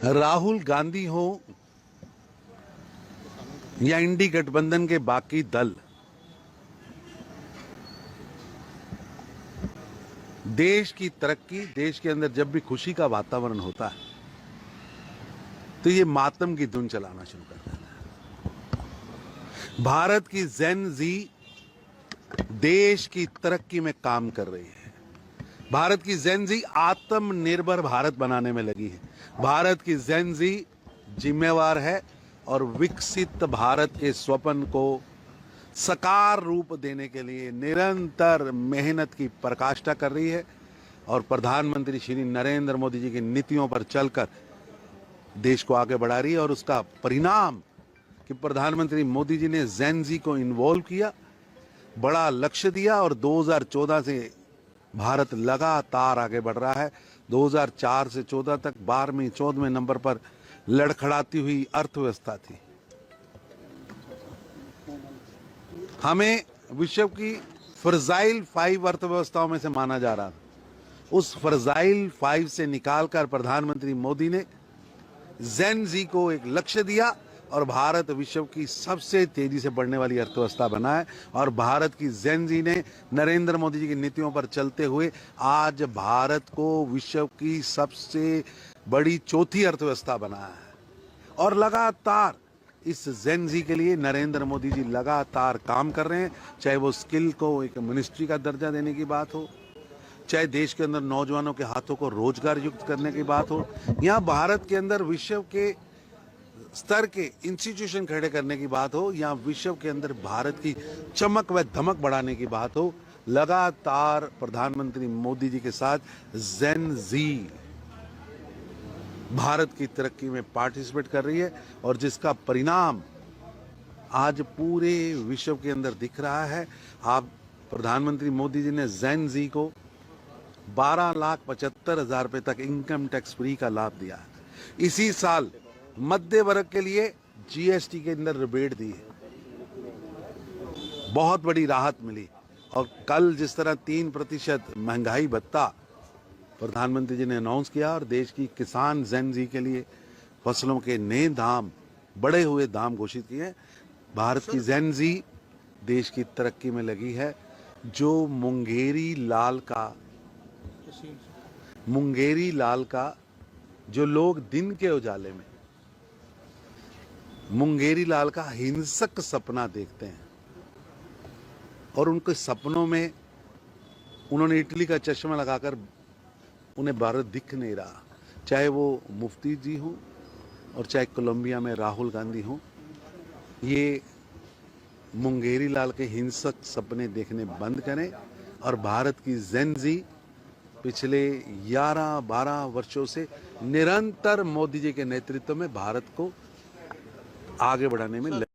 राहुल गांधी हो या इंडी गठबंधन के बाकी दल, देश की तरक्की, देश के अंदर जब भी खुशी का वातावरण होता है तो ये मातम की धुन चलाना शुरू कर देता है। भारत की जेन जी देश की तरक्की में काम कर रही है। भारत की जेन जी आत्मनिर्भर भारत बनाने में लगी है। भारत की जेन जी जिम्मेवार है और विकसित भारत के स्वप्न को साकार रूप देने के लिए निरंतर मेहनत की पराकाष्ठा कर रही है और प्रधानमंत्री श्री नरेंद्र मोदी जी की नीतियों पर चलकर देश को आगे बढ़ा रही है। और उसका परिणाम कि प्रधानमंत्री मोदी जी ने जेन जी को इन्वॉल्व किया, बड़ा लक्ष्य दिया और 2014 से भारत लगातार आगे बढ़ रहा है। 2004 से 14 तक 12वें 14वें नंबर पर लड़खड़ाती हुई अर्थव्यवस्था थी। हमें विश्व की फर्जाइल 5 अर्थव्यवस्थाओं में से माना जा रहा था। उस फर्जाइल 5 से निकालकर प्रधानमंत्री मोदी ने जेन जी को एक लक्ष्य दिया और भारत विश्व की सबसे तेजी से बढ़ने वाली अर्थव्यवस्था बना है। और भारत की जेन जी ने नरेंद्र मोदी जी की नीतियों पर चलते हुए आज भारत को विश्व की सबसे बड़ी चौथी अर्थव्यवस्था बनाया है। और लगातार इस जेन जी के लिए नरेंद्र मोदी जी लगातार काम कर रहे हैं, चाहे वो स्किल को एक मिनिस्ट्री का दर्जा देने की बात हो, चाहे देश के अंदर नौजवानों के हाथों को रोजगार युक्त करने की बात हो, या भारत के अंदर विश्व के स्तर के इंस्टीट्यूशन खड़े करने की बात हो, या विश्व के अंदर भारत की चमक व धमक बढ़ाने की बात हो। लगातार प्रधानमंत्री मोदी जी के साथ जेन जी भारत की तरक्की में पार्टिसिपेट कर रही है और जिसका परिणाम आज पूरे विश्व के अंदर दिख रहा है। आप प्रधानमंत्री मोदी जी ने जेन जी को 12,75,000 रुपए तक इनकम टैक्स फ्री का लाभ दिया है। इसी साल मध्य वर्ग के लिए जीएसटी के अंदर रिबेट दी है, बहुत बड़ी राहत मिली। और कल जिस तरह 3% महंगाई भत्ता प्रधानमंत्री जी ने अनाउंस किया और देश की किसान जेन जी के लिए फसलों के नए दाम, बढ़े हुए दाम घोषित किए। भारत की जेन जी देश की तरक्की में लगी है। जो मुंगेरी लाल का जो लोग दिन के उजाले में मुंगेरी लाल का हिंसक सपना देखते हैं और उनके सपनों में उन्होंने इटली का चश्मा लगाकर उन्हें भारत दिख नहीं रहा, चाहे वो मुफ्ती जी हों और चाहे कोलंबिया में राहुल गांधी हों। ये मुंगेरी लाल के हिंसक सपने देखने बंद करें और भारत की जेन जी पिछले 11-12 वर्षों से निरंतर मोदी जी के नेतृत्व में भारत को आगे बढ़ाने में